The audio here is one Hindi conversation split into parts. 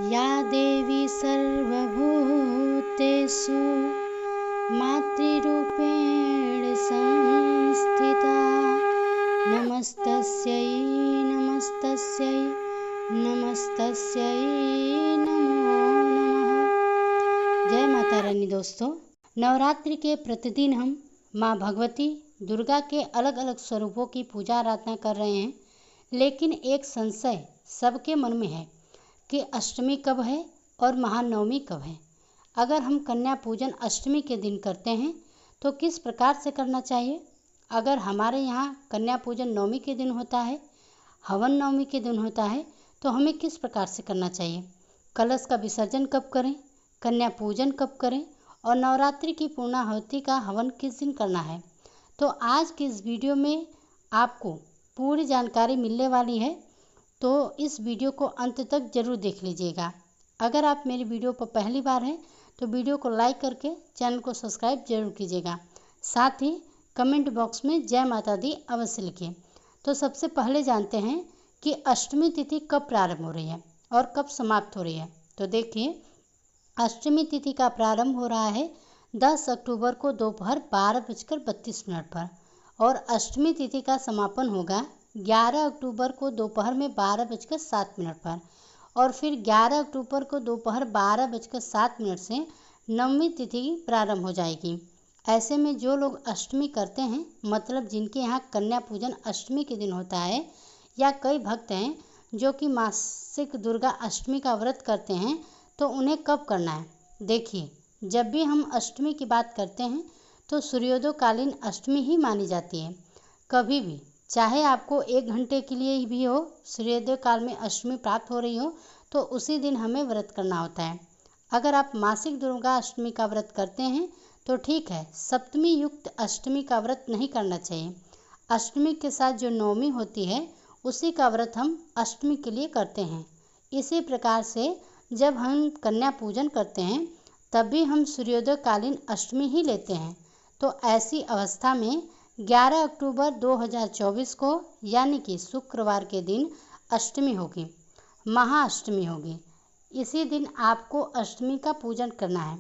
या देवी सर्वभूतेषु मातृरूपेण संस्थिता नमस्तस्यै नमस्तस्यै नमस्तस्यै नमो नमः। जय माता रानी। दोस्तों, नवरात्रि के प्रतिदिन हम माँ भगवती दुर्गा के अलग अलग स्वरूपों की पूजा आराधना कर रहे हैं, लेकिन एक संशय सबके मन में है कि अष्टमी कब है और महानवमी कब है। अगर हम कन्या पूजन अष्टमी के दिन करते हैं तो किस प्रकार से करना चाहिए। अगर हमारे यहाँ कन्या पूजन नवमी के दिन होता है, हवन नवमी के दिन होता है, तो हमें किस प्रकार से करना चाहिए। कलश का विसर्जन कब करें, कन्या पूजन कब करें और नवरात्रि की पूर्णाहुति का हवन किस दिन करना है। तो आज की इस वीडियो में आपको पूरी जानकारी मिलने वाली है, तो इस वीडियो को अंत तक जरूर देख लीजिएगा। अगर आप मेरी वीडियो पर पहली बार हैं तो वीडियो को लाइक करके चैनल को सब्सक्राइब जरूर कीजिएगा। साथ ही कमेंट बॉक्स में जय माता दी अवश्य लिखिए। तो सबसे पहले जानते हैं कि अष्टमी तिथि कब प्रारंभ हो रही है और कब समाप्त हो रही है। तो देखिए, अष्टमी तिथि का प्रारंभ हो रहा है 10 अक्टूबर को दोपहर 12:32 पर और अष्टमी तिथि का समापन होगा 11 अक्टूबर को दोपहर में 12:07 पर और फिर 11 अक्टूबर को दोपहर 12:07 से नवमी तिथि प्रारंभ हो जाएगी। ऐसे में जो लोग अष्टमी करते हैं, मतलब जिनके यहाँ कन्या पूजन अष्टमी के दिन होता है, या कई भक्त हैं जो कि मासिक दुर्गा अष्टमी का व्रत करते हैं, तो उन्हें कब करना है। देखिए, जब भी हम अष्टमी की बात करते हैं तो सूर्योदय कालीन अष्टमी ही मानी जाती है। कभी भी, चाहे आपको 1 घंटे के लिए भी हो, सूर्योदय काल में अष्टमी प्राप्त हो रही हो, तो उसी दिन हमें व्रत करना होता है। अगर आप मासिक दुर्गा अष्टमी का व्रत करते हैं तो ठीक है, सप्तमी युक्त अष्टमी का व्रत नहीं करना चाहिए। अष्टमी के साथ जो नवमी होती है उसी का व्रत हम अष्टमी के लिए करते हैं। इसी प्रकार से जब हम कन्या पूजन करते हैं तब भी हम सूर्योदय कालीन अष्टमी ही लेते हैं। तो ऐसी अवस्था में 11 अक्टूबर 2024 को, यानी कि शुक्रवार के दिन अष्टमी होगी, महाअष्टमी होगी। इसी दिन आपको अष्टमी का पूजन करना है,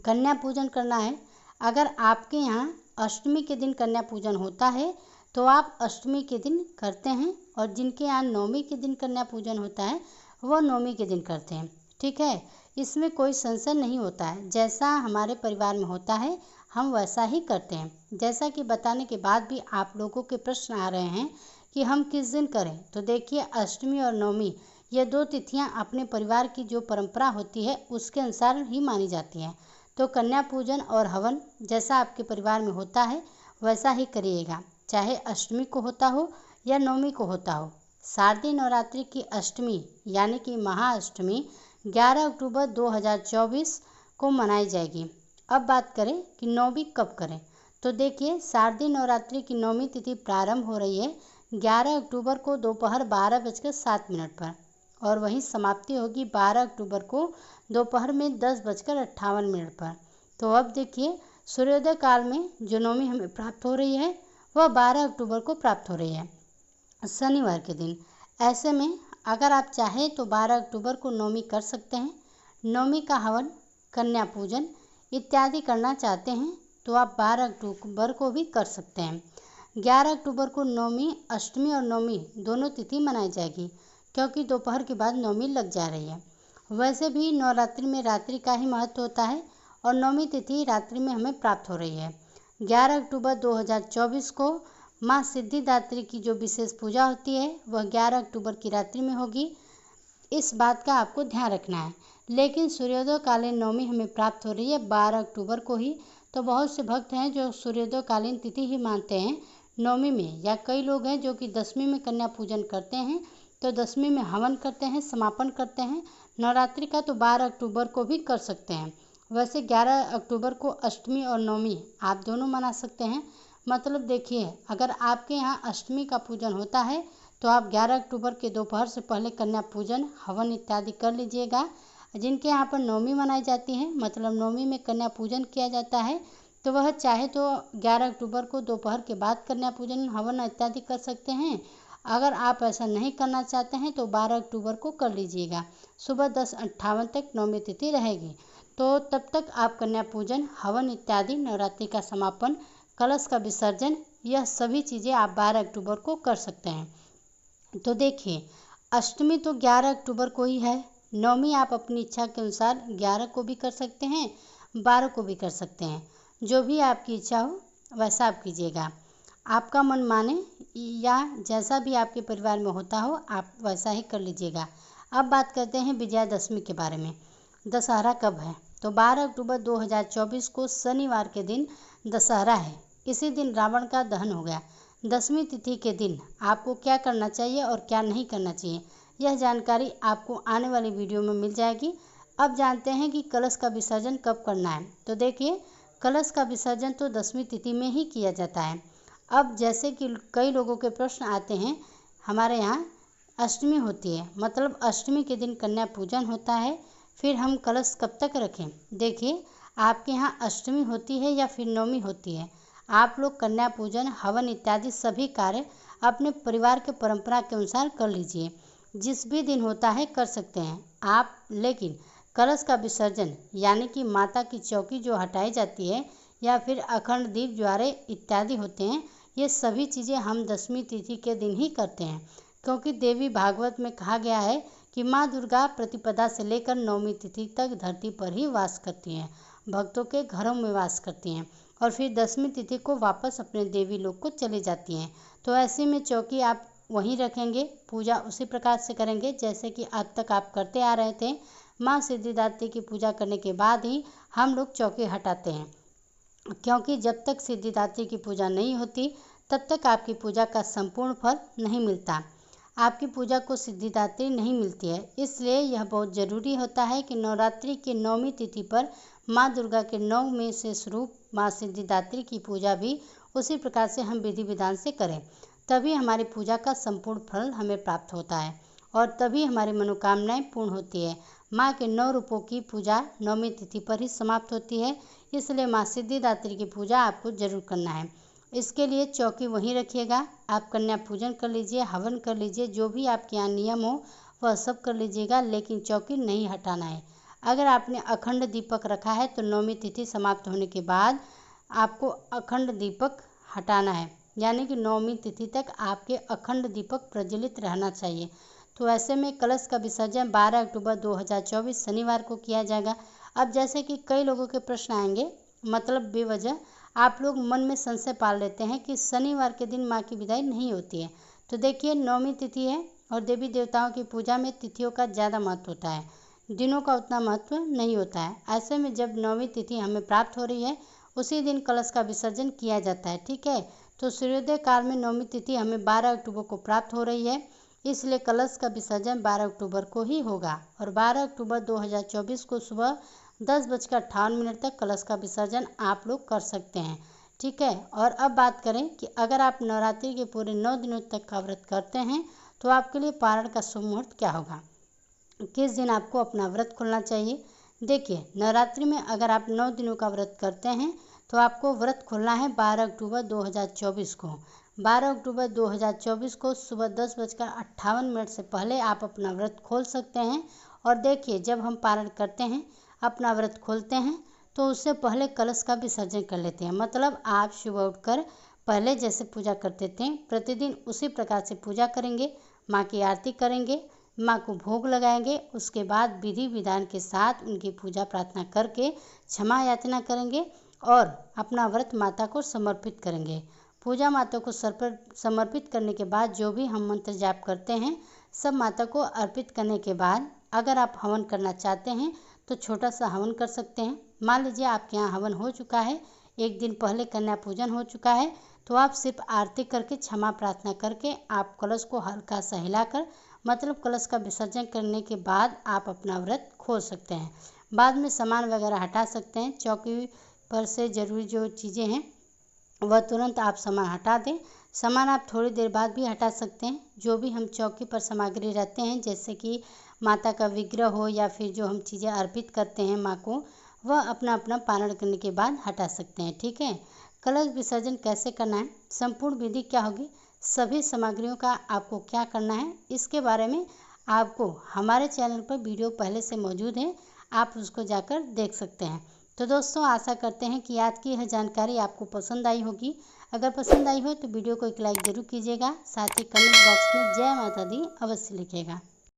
कन्या पूजन करना है। अगर आपके यहाँ अष्टमी के दिन कन्या पूजन होता है तो आप अष्टमी के दिन करते हैं, और जिनके यहाँ नवमी के दिन कन्या पूजन होता है वो नवमी के दिन करते हैं। ठीक है, इसमें कोई संशय नहीं होता है। जैसा हमारे परिवार में होता है हम वैसा ही करते हैं। जैसा कि बताने के बाद भी आप लोगों के प्रश्न आ रहे हैं कि हम किस दिन करें, तो देखिए, अष्टमी और नवमी ये 2 तिथियां अपने परिवार की जो परंपरा होती है उसके अनुसार ही मानी जाती हैं। तो कन्या पूजन और हवन जैसा आपके परिवार में होता है वैसा ही करिएगा, चाहे अष्टमी को होता हो या नवमी को होता हो। शारदीय नवरात्रि की अष्टमी यानी कि महाअष्टमी 11 अक्टूबर 2024 को मनाई जाएगी। अब बात करें कि नवमी कब करें, तो देखिए, शारदीय नवरात्रि की नवमी तिथि प्रारंभ हो रही है 11 अक्टूबर को दोपहर 12:07 पर और वहीं समाप्ति होगी 12 अक्टूबर को दोपहर में 10:58 पर। तो अब देखिए, सूर्योदय काल में जो नवमी हमें प्राप्त हो रही है वह 12 अक्टूबर को प्राप्त हो रही है, शनिवार के दिन। ऐसे में अगर आप चाहें तो 12 अक्टूबर को नवमी कर सकते हैं। नवमी का हवन, कन्या पूजन इत्यादि करना चाहते हैं तो आप 12 अक्टूबर को भी कर सकते हैं। 11 अक्टूबर को नवमी, अष्टमी और नवमी दोनों तिथि मनाई जाएगी, क्योंकि दोपहर के बाद नवमी लग जा रही है। वैसे भी नवरात्रि में रात्रि का ही महत्व होता है और नवमी तिथि रात्रि में हमें प्राप्त हो रही है। 11 अक्टूबर 2024 को माँ सिद्धिदात्री की जो विशेष पूजा होती है वह 11 अक्टूबर की रात्रि में होगी। इस बात का आपको ध्यान रखना है। लेकिन सूर्योदय कालीन नवमी हमें प्राप्त हो रही है 12 अक्टूबर को ही। तो बहुत से भक्त हैं जो सूर्योदय कालीन तिथि ही मानते हैं नवमी में, या कई लोग हैं जो कि दशमी में कन्या पूजन करते हैं, तो दशमी में हवन करते हैं, समापन करते हैं। नवरात्रि का तो 12 अक्टूबर को भी कर सकते हैं। वैसे 11 अक्टूबर को अष्टमी और नवमी आप दोनों मना सकते हैं। मतलब देखिए, अगर आपके यहाँ अष्टमी का पूजन होता है तो आप 11 अक्टूबर के दोपहर से पहले कन्या पूजन, हवन इत्यादि कर लीजिएगा। जिनके यहाँ पर नवमी मनाई जाती है, मतलब नवमी में कन्या पूजन किया जाता है, तो वह चाहे तो 11 अक्टूबर को दोपहर के बाद कन्या पूजन, हवन इत्यादि कर सकते हैं। अगर आप ऐसा नहीं करना चाहते हैं तो 12 अक्टूबर को कर लीजिएगा। सुबह 10:58 तक नवमी तिथि रहेगी। तो तब तक आप कन्या पूजन, हवन इत्यादि, नवरात्रि का समापन, कलश का विसर्जन, यह सभी चीज़ें आप 12 अक्टूबर को कर सकते हैं। तो देखिए, अष्टमी तो 11 अक्टूबर को ही है। नवमी आप अपनी इच्छा के अनुसार 11 को भी कर सकते हैं, 12 को भी कर सकते हैं। जो भी आपकी इच्छा हो वैसा आप कीजिएगा। आपका मन माने या जैसा भी आपके परिवार में होता हो आप वैसा ही कर लीजिएगा। अब बात करते हैं विजयादशमी के बारे में। दशहरा कब है? तो 12 अक्टूबर 2024 को शनिवार के दिन दशहरा है। इसी दिन रावण का दहन हो गया। दशमी तिथि के दिन आपको क्या करना चाहिए और क्या नहीं करना चाहिए, यह जानकारी आपको आने वाली वीडियो में मिल जाएगी। अब जानते हैं कि कलश का विसर्जन कब करना है। तो देखिए, कलश का विसर्जन तो दशमी तिथि में ही किया जाता है। अब जैसे कि कई लोगों के प्रश्न आते हैं, हमारे यहाँ अष्टमी होती है, मतलब अष्टमी के दिन कन्या पूजन होता है, फिर हम कलश कब तक रखें? देखिए, आपके यहाँ अष्टमी होती है या फिर नवमी होती है, आप लोग कन्या पूजन, हवन इत्यादि सभी कार्य अपने परिवार के परंपरा के अनुसार कर लीजिए। जिस भी दिन होता है कर सकते हैं आप, लेकिन कलश का विसर्जन यानी कि माता की चौकी जो हटाई जाती है या फिर अखंड दीप ज्वारे इत्यादि होते हैं, ये सभी चीज़ें हम दशमी तिथि के दिन ही करते हैं। क्योंकि देवी भागवत में कहा गया है कि माँ दुर्गा प्रतिपदा से लेकर नवमी तिथि तक धरती पर ही वास करती हैं, भक्तों के घरों में वास करती हैं और फिर दशमी तिथि को वापस अपने देवी लोक को चली जाती हैं। तो ऐसे में चौकी आप वहीं रखेंगे, पूजा उसी प्रकार से करेंगे जैसे कि अब तक आप करते आ रहे थे। माँ सिद्धिदात्री की पूजा करने के बाद ही हम लोग चौकी हटाते हैं, क्योंकि जब तक सिद्धिदात्री की पूजा नहीं होती तब तक आपकी पूजा का संपूर्ण फल नहीं मिलता, आपकी पूजा को सिद्धिदात्री नहीं मिलती है। इसलिए यह बहुत ज़रूरी होता है कि नवरात्रि के नवमी तिथि पर माँ दुर्गा के 9 में से स्वरूप माँ सिद्धिदात्री की पूजा भी उसी प्रकार से हम विधि विधान से करें, तभी हमारी पूजा का संपूर्ण फल हमें प्राप्त होता है और तभी हमारी मनोकामनाएं पूर्ण होती है। माँ के 9 रूपों की पूजा नवमी तिथि पर ही समाप्त होती है, इसलिए माँ सिद्धिदात्री की पूजा आपको जरूर करना है। इसके लिए चौकी वहीं रखिएगा, आप कन्या पूजन कर लीजिए, हवन कर लीजिए, जो भी आपके यहाँ नियम हो वह सब कर लीजिएगा, लेकिन चौकी नहीं हटाना है। अगर आपने अखंड दीपक रखा है तो नवमी तिथि समाप्त होने के बाद आपको अखंड दीपक हटाना है, यानी कि नवमी तिथि तक आपके अखंड दीपक प्रज्वलित रहना चाहिए। तो ऐसे में कलश का विसर्जन 12 अक्टूबर 2024 शनिवार को किया जाएगा। अब जैसे कि कई लोगों के प्रश्न आएंगे, मतलब बेवजह आप लोग मन में संशय पाल लेते हैं कि शनिवार के दिन माँ की विदाई नहीं होती है। तो देखिए, नवमी तिथि है और देवी देवताओं की पूजा में तिथियों का ज़्यादा महत्व होता है, दिनों का उतना महत्व नहीं होता है। ऐसे में जब नवमी तिथि हमें प्राप्त हो रही है उसी दिन कलश का विसर्जन किया जाता है, ठीक है। तो सूर्योदय काल में नवमी तिथि हमें 12 अक्टूबर को प्राप्त हो रही है, इसलिए कलश का विसर्जन 12 अक्टूबर को ही होगा और 12 अक्टूबर 2024 को सुबह 10:58 तक कलश का विसर्जन आप लोग कर सकते हैं, ठीक है। और अब बात करें कि अगर आप नवरात्रि के पूरे 9 दिनों तक का व्रत करते हैं तो आपके लिए पारण का शुभ मुहूर्त क्या होगा, किस दिन आपको अपना व्रत खोलना चाहिए। देखिए, नवरात्रि में अगर आप 9 दिनों का व्रत करते हैं तो आपको व्रत खोलना है 12 अक्टूबर 2024 को। 12 अक्टूबर 2024 को सुबह 10:58 से पहले आप अपना व्रत खोल सकते हैं। और देखिए, जब हम पारण करते हैं, अपना व्रत खोलते हैं, तो उससे पहले कलश का विसर्जन कर लेते हैं। मतलब आप सुबह उठकर पहले जैसे पूजा करते थे प्रतिदिन उसी प्रकार से पूजा करेंगे, माँ की आरती करेंगे, माँ को भोग लगाएंगे, उसके बाद विधि विधान के साथ उनकी पूजा प्रार्थना करके क्षमा याचना करेंगे और अपना व्रत माता को समर्पित करेंगे। पूजा माता को समर्पित करने के बाद जो भी हम मंत्र जाप करते हैं सब माता को अर्पित करने के बाद अगर आप हवन करना चाहते हैं तो छोटा सा हवन कर सकते हैं। मान लीजिए आपके यहाँ हवन हो चुका है, एक दिन पहले कन्या पूजन हो चुका है, तो आप सिर्फ आरती करके क्षमा प्रार्थना करके आप कलश को हल्का सा हिलाकर, मतलब कलश का विसर्जन करने के बाद आप अपना व्रत खोल सकते हैं। बाद में सामान वगैरह हटा सकते हैं, चौकी पर से ज़रूरी जो चीज़ें हैं वह तुरंत आप सामान हटा दें। सामान आप थोड़ी देर बाद भी हटा सकते हैं। जो भी हम चौकी पर सामग्री रहते हैं जैसे कि माता का विग्रह हो या फिर जो हम चीज़ें अर्पित करते हैं माँ को, वह अपना अपना पारण करने के बाद हटा सकते हैं, ठीक है। कलश विसर्जन कैसे करना है, संपूर्ण विधि क्या होगी, सभी सामग्रियों का आपको क्या करना है, इसके बारे में आपको हमारे चैनल पर वीडियो पहले से मौजूद है, आप उसको जाकर देख सकते हैं। तो दोस्तों, आशा करते हैं कि आज की यह जानकारी आपको पसंद आई होगी। अगर पसंद आई हो तो वीडियो को एक लाइक ज़रूर कीजिएगा, साथ ही कमेंट बॉक्स में जय माता दी अवश्य लिखिएगा।